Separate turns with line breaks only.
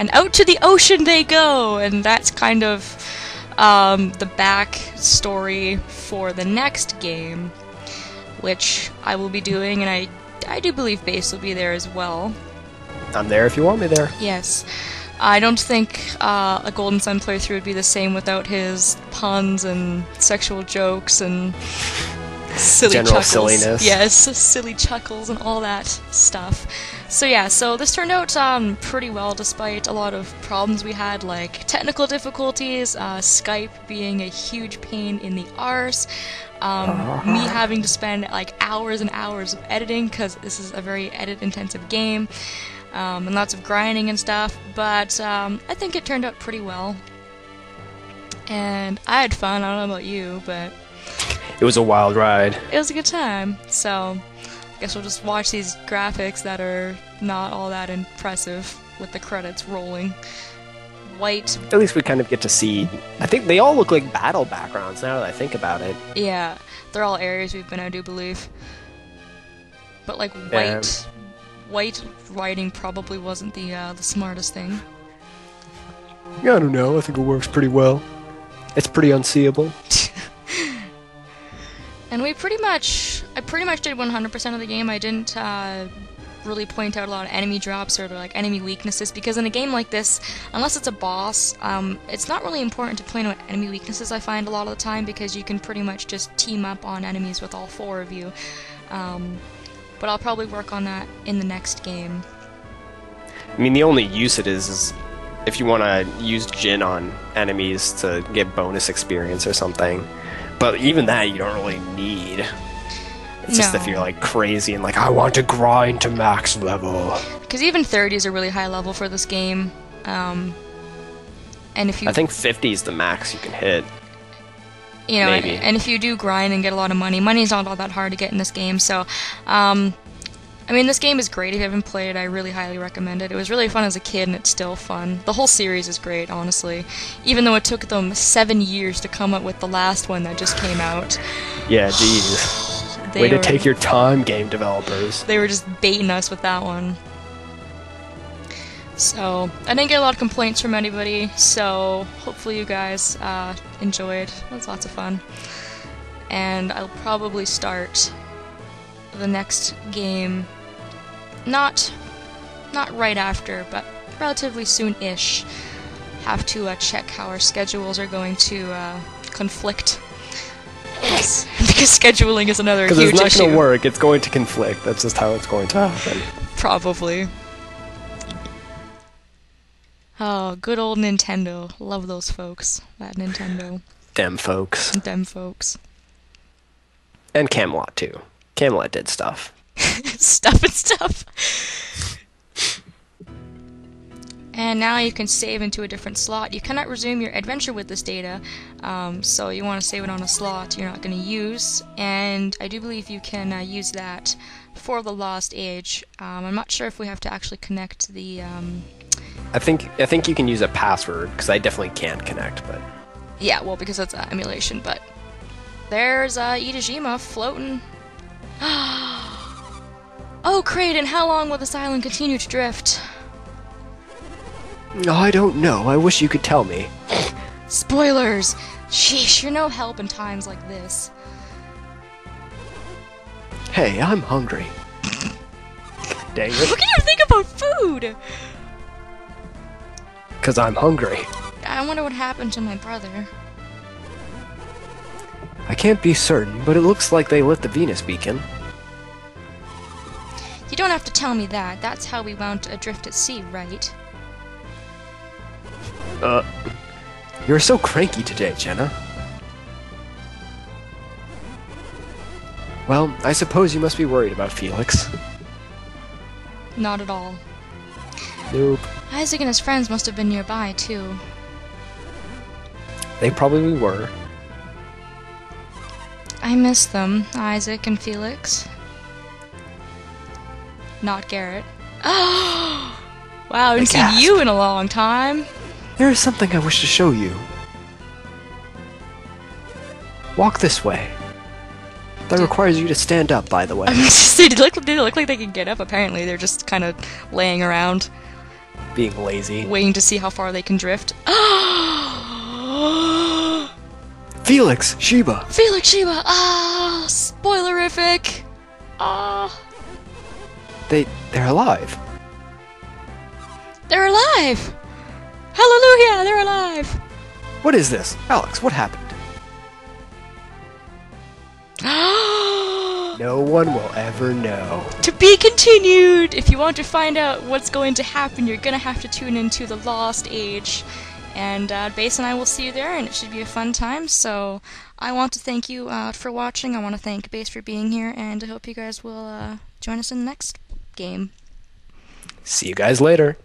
and out to the ocean they go, and that's kind of the back story for the next game, which I will be doing, and I do believe Base will be there as well.
I'm there if you want me there.
Yes. I don't think a Golden Sun playthrough would be the same without his puns and sexual jokes and silly
General
chuckles.
silliness.
Yes, silly chuckles and all that stuff. So yeah, so this turned out pretty well despite a lot of problems we had, like technical difficulties, Skype being a huge pain in the arse, me having to spend like hours and hours of editing because this is a very edit-intensive game. And lots of grinding and stuff, but I think it turned out pretty well. And I had fun, I don't know about you, but
It was a wild ride.
it was a good time. So, I guess we'll just watch these graphics that are not all that impressive with the credits rolling. White,
At least we kind of get to see. I think they all look like battle backgrounds now that I think about it.
yeah, they're all areas we've been, I do believe. But like
Yeah.
white writing probably wasn't the smartest thing.
Yeah, I don't know. I think it works pretty well. It's pretty unseeable.
And I pretty much did 100% of the game. I didn't really point out a lot of enemy drops or like enemy weaknesses, because in a game like this, unless it's a boss, it's not really important to point out enemy weaknesses, I find a lot of the time, because you can pretty much just team up on enemies with all four of you. But I'll probably work on that in the next game.
I mean, the only use it is if you want to use Jin on enemies to get bonus experience or something. But even that you don't really need. It's just if
No.
you're like crazy and like, I want to grind to max level.
Because even 30 is a really high level for this game. And if you,
I think 50 is the max you can hit.
you know,
maybe.
and if you do grind and get a lot of money's not all that hard to get in this game. So, I mean, this game is great. If you haven't played it, I really highly recommend it. It was really fun as a kid, and it's still fun. The whole series is great, honestly. Even though it took them 7 years to come up with the last one that just came out.
Yeah, geez.
They
Way to
were-
take your time, game developers.
They were just baiting us with that one. So, I didn't get a lot of complaints from anybody, so hopefully you guys enjoyed. It was lots of fun. And I'll probably start the next game not right after, but relatively soon-ish. Have to check how our schedules are going to conflict. Yes, because scheduling is another
Because
huge
it's not
issue.
going to work, it's going to conflict. That's just how it's going to happen.
Probably. Oh, good old Nintendo. Love those folks. That Nintendo.
Them folks.
Them folks.
And Camelot, too. Camelot did stuff.
Stuff and stuff. And now you can save into a different slot. You cannot resume your adventure with this data, so you want to save it on a slot you're not going to use. And I do believe you can use that for the Lost Age. I'm not sure if we have to actually connect the...
I think you can use a password, because I definitely can't connect, but...
Yeah, well, because that's emulation, but... There's Itajima floating. Oh, Kraden, how long will this island continue to drift?
I don't know. I wish you could tell me.
Spoilers! Sheesh, you're no help in times like this.
Hey, I'm hungry. Dang
What
it.
can you think about food?
Because I'm hungry.
I wonder what happened to my brother.
I can't be certain, but it looks like they lit the Venus beacon.
You don't have to tell me that. That's how we wound adrift at sea, right?
You're so cranky today, Jenna. Well, I suppose you must be worried about Felix.
Not at all.
Nope.
Isaac and his friends must have been nearby, too.
They probably were.
I miss them, Isaac and Felix. Not Garrett. Oh! Wow, I haven't seen
gasped.
you in a long time.
There is something I wish to show you. Walk this way. That requires you to stand up, by the way.
They look like they can get up, apparently. They're just kind of laying around.
being lazy.
Waiting to see how far they can drift.
Felix, Sheba.
Felix Sheba! Ah! Spoilerific! Ah!
They're alive.
They're alive! Hallelujah! They're alive!
What is this? Alex, what happened? No one will ever know.
To be continued! If you want to find out what's going to happen, you're gonna have to tune into The Lost Age. And Base and I will see you there, and it should be a fun time. So I want to thank you for watching. I want to thank Base for being here, and I hope you guys will join us in the next game.
See you guys later.